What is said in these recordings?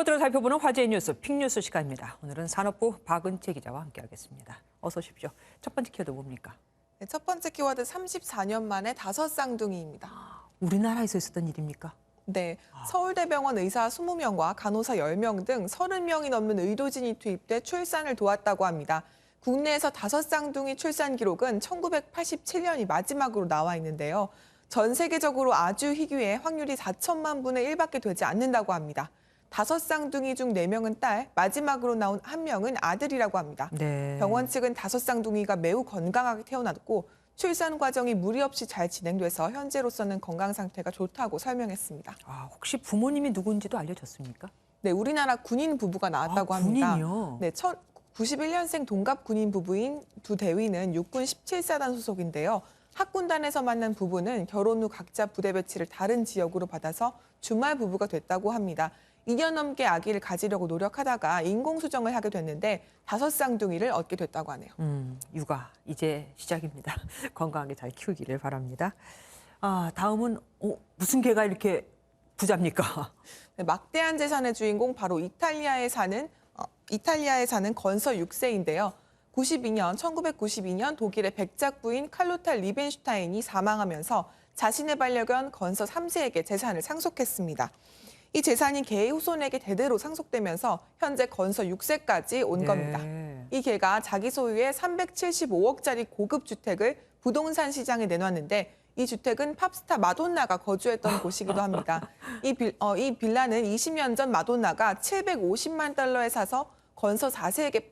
키워드를 살펴보는 화제의 뉴스, 픽뉴스 시간입니다. 오늘은 산업부 박은채 기자와 함께하겠습니다. 어서 오십시오. 첫 번째 키워드 뭡니까? 네, 첫 번째 키워드 34년 만에 5쌍둥이입니다. 우리나라에서 있었던 일입니까? 네, 서울대병원 의사 20명과 간호사 10명 등 30명이 넘는 의료진이 투입돼 출산을 도왔다고 합니다. 국내에서 5쌍둥이 출산 기록은 1987년이 마지막으로 나와 있는데요. 전 세계적으로 아주 희귀해 확률이 4천만 분의 1밖에 되지 않는다고 합니다. 5쌍둥이 중 4명은 딸, 마지막으로 나온 1명은 아들이라고 합니다. 네. 병원 측은 5쌍둥이가 매우 건강하게 태어났고 출산 과정이 무리 없이 잘 진행돼서 현재로서는 건강 상태가 좋다고 설명했습니다. 혹시 부모님이 누군지도 알려졌습니까? 네, 우리나라 군인 부부가 나왔다고 합니다. 군인이요? 네, 91년생 동갑 군인 부부인 두 대위는 육군 17사단 소속인데요. 학군단에서 만난 부부는 결혼 후 각자 부대 배치를 다른 지역으로 받아서 주말 부부가 됐다고 합니다. 2년 넘게 아기를 가지려고 노력하다가 인공수정을 하게 됐는데 5쌍둥이를 얻게 됐다고 하네요. 육아 이제 시작입니다. 건강하게 잘 키우기를 바랍니다. 다음은 무슨 개가 이렇게 부자입니까? 네, 막대한 재산의 주인공 바로 이탈리아에 사는 건서 6세인데요. 1992년 독일의 백작부인 칼로타 리벤슈타인이 사망하면서 자신의 반려견 건서 3세에게 재산을 상속했습니다. 이 재산이 개의 후손에게 대대로 상속되면서 현재 건서 6세까지 온 겁니다. 이 개가 자기 소유의 375억짜리 고급 주택을 부동산 시장에 내놨는데 이 주택은 팝스타 마돈나가 거주했던 곳이기도 합니다. 이 빌라는 20년 전 마돈나가 750만 달러에 사서 건서 4세에게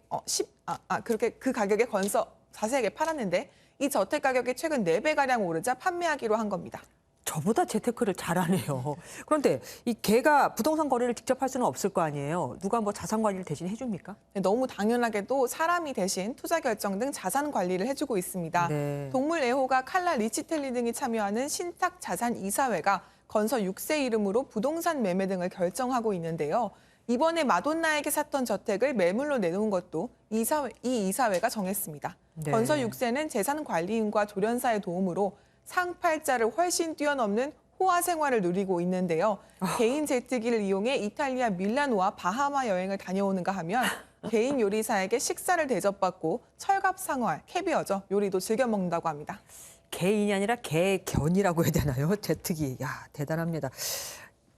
그렇게 그 가격에 건서 4세에게 팔았는데 이 저택 가격이 최근 4배가량 오르자 판매하기로 한 겁니다. 저보다 재테크를 잘하네요. 그런데 이 개가 부동산 거래를 직접 할 수는 없을 거 아니에요. 누가 뭐 자산 관리를 대신 해줍니까? 네, 너무 당연하게도 사람이 대신 투자 결정 등 자산 관리를 해주고 있습니다. 네. 동물 애호가 칼라 리치텔리 등이 참여하는 신탁 자산 이사회가 건서 6세 이름으로 부동산 매매 등을 결정하고 있는데요. 이번에 마돈나에게 샀던 저택을 매물로 내놓은 것도 이 이사회가 정했습니다. 네. 건서 6세는 재산 관리인과 조련사의 도움으로 상팔자를 훨씬 뛰어넘는 호화 생활을 누리고 있는데요. 개인 제트기를 이용해 이탈리아 밀라노와 바하마 여행을 다녀오는가 하면 개인 요리사에게 식사를 대접받고 철갑 상활, 캐비어죠. 요리도 즐겨 먹는다고 합니다. 개인이 아니라 개견이라고 해야 되나요? 제트기. 야, 대단합니다.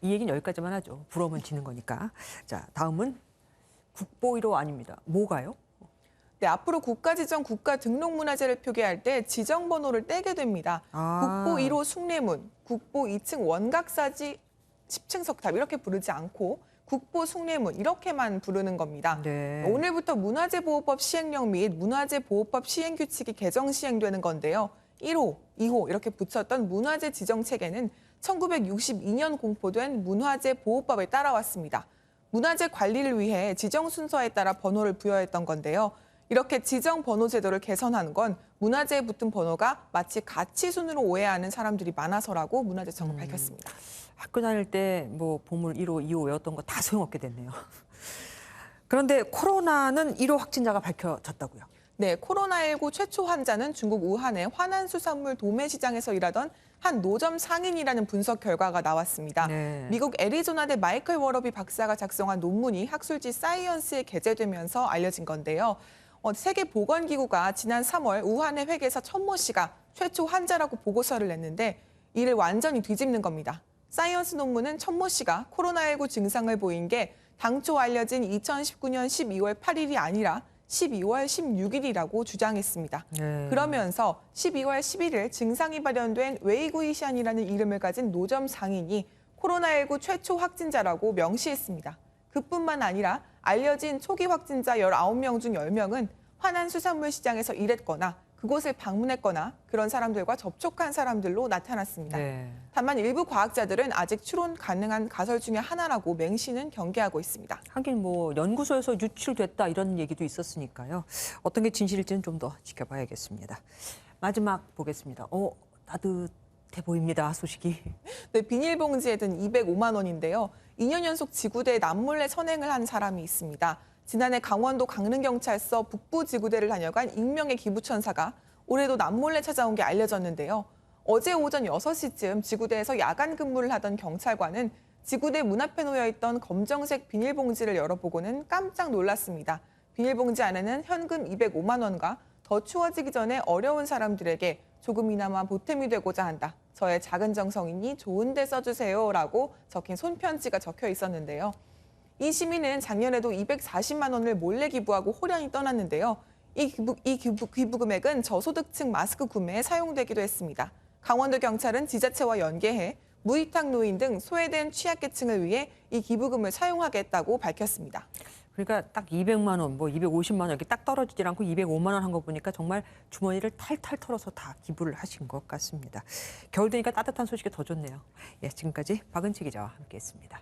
이 얘기는 여기까지만 하죠. 부러우면 지는 거니까. 자, 다음은 국보 1호 아닙니다. 뭐가요? 네, 앞으로 국가지정 국가등록문화재를 표기할 때 지정번호를 떼게 됩니다. 국보 1호 숭례문, 국보 2층 원각사지 10층 석탑 이렇게 부르지 않고 국보 숭례문 이렇게만 부르는 겁니다. 네. 오늘부터 문화재보호법 시행령 및 문화재보호법 시행규칙이 개정 시행되는 건데요. 1호, 2호 이렇게 붙였던 문화재 지정 체계는 1962년 공포된 문화재보호법에 따라왔습니다. 문화재 관리를 위해 지정 순서에 따라 번호를 부여했던 건데요. 이렇게 지정 번호 제도를 개선하는 건 문화재에 붙은 번호가 마치 가치순으로 오해하는 사람들이 많아서라고 문화재청은 밝혔습니다. 학교 다닐 때 뭐 보물 1호, 2호 외웠던 거 다 소용없게 됐네요. 그런데 코로나는 1호 확진자가 밝혀졌다고요? 네, 코로나19 최초 환자는 중국 우한의 화난수산물 도매시장에서 일하던 한 노점 상인이라는 분석 결과가 나왔습니다. 네. 미국 애리조나대 마이클 워러비 박사가 작성한 논문이 학술지 사이언스에 게재되면서 알려진 건데요. 세계보건기구가 지난 3월 우한의 회계사 천모 씨가 최초 환자라고 보고서를 냈는데 이를 완전히 뒤집는 겁니다. 사이언스 논문은 천모 씨가 코로나19 증상을 보인 게 당초 알려진 2019년 12월 8일이 아니라 12월 16일이라고 주장했습니다. 네. 그러면서 12월 11일 증상이 발현된 웨이구이샨이라는 이름을 가진 노점 상인이 코로나19 최초 확진자라고 명시했습니다. 그뿐만 아니라 알려진 초기 확진자 19명 중 10명은 화난수산물 시장에서 일했거나 그곳을 방문했거나 그런 사람들과 접촉한 사람들로 나타났습니다. 네. 다만 일부 과학자들은 아직 추론 가능한 가설 중에 하나라고 맹신은 경계하고 있습니다. 하긴 뭐 연구소에서 유출됐다 이런 얘기도 있었으니까요. 어떤 게 진실일지는 좀 더 지켜봐야겠습니다. 마지막 보겠습니다. 따뜻해 보입니다, 소식이. 네, 비닐봉지에 든 205만 원인데요. 2년 연속 지구대에 남몰래 선행을 한 사람이 있습니다. 지난해 강원도 강릉경찰서 북부지구대를 다녀간 익명의 기부천사가 올해도 남몰래 찾아온 게 알려졌는데요. 어제 오전 6시쯤 지구대에서 야간 근무를 하던 경찰관은 지구대 문 앞에 놓여 있던 검정색 비닐봉지를 열어보고는 깜짝 놀랐습니다. 비닐봉지 안에는 현금 205만 원과 더 추워지기 전에 어려운 사람들에게 조금이나마 보탬이 되고자 한다. 저의 작은 정성이니 좋은 데 써주세요라고 적힌 손편지가 적혀 있었는데요. 이 시민은 작년에도 240만 원을 몰래 기부하고 호련히 떠났는데요. 이 기부 금액은 저소득층 마스크 구매에 사용되기도 했습니다. 강원도 경찰은 지자체와 연계해 무위탁 노인 등 소외된 취약계층을 위해 이 기부금을 사용하겠다고 밝혔습니다. 그러니까 딱 200만 원, 뭐 250만 원 이렇게 딱 떨어지질 않고 205만 원 한 거 보니까 정말 주머니를 탈탈 털어서 다 기부를 하신 것 같습니다. 겨울 되니까 따뜻한 소식이 더 좋네요. 예, 지금까지 박은채 기자와 함께했습니다.